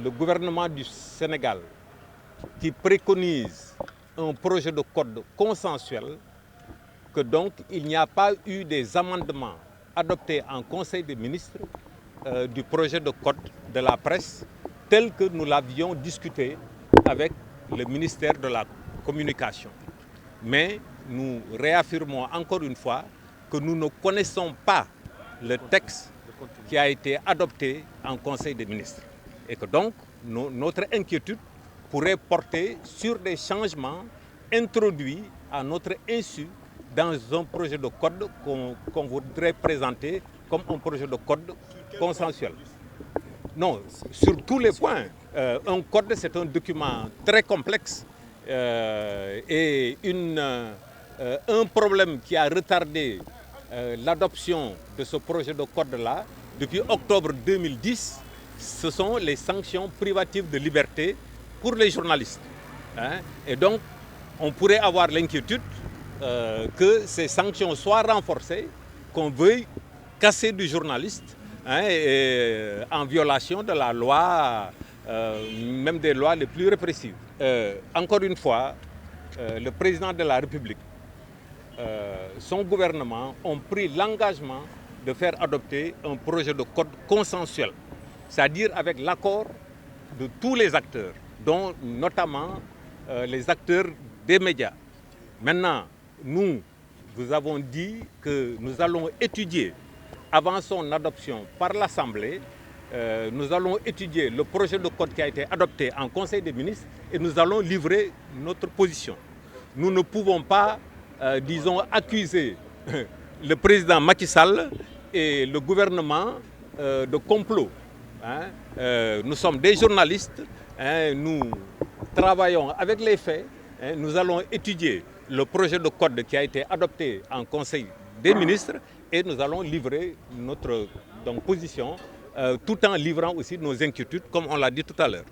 Le gouvernement du Sénégal qui préconise un projet de code consensuel, que donc il n'y a pas eu des amendements adoptés en Conseil des ministres du projet de code de la presse tel que nous l'avions discuté avec le ministère de la Communication. Mais nous réaffirmons encore une fois que nous ne connaissons pas le texte qui a été adopté en Conseil des ministres. Et que donc notre inquiétude pourrait porter sur des changements introduits à notre insu dans un projet de code qu'on voudrait présenter comme un projet de code consensuel. Non, sur tous les points. Un code, c'est un document très complexe et un problème qui a retardé l'adoption de ce projet de code-là depuis octobre 2010, ce sont les sanctions privatives de liberté pour les journalistes. Et donc, on pourrait avoir l'inquiétude que ces sanctions soient renforcées, qu'on veuille casser du journaliste en violation de la loi, même des lois les plus répressives. Encore une fois, le président de la République, son gouvernement ont pris l'engagement de faire adopter un projet de code consensuel, c'est-à-dire avec l'accord de tous les acteurs, dont notamment les acteurs des médias. Maintenant, nous avons dit que nous allons étudier, avant son adoption par l'Assemblée, nous allons étudier le projet de code qui a été adopté en Conseil des ministres et nous allons livrer notre position. Nous ne pouvons pas, disons, accuser le président Macky Sall et le gouvernement de complot. Nous sommes des journalistes, nous travaillons avec les faits, nous allons étudier le projet de code qui a été adopté en Conseil des ministres et nous allons livrer notre position tout en livrant aussi nos inquiétudes, comme on l'a dit tout à l'heure.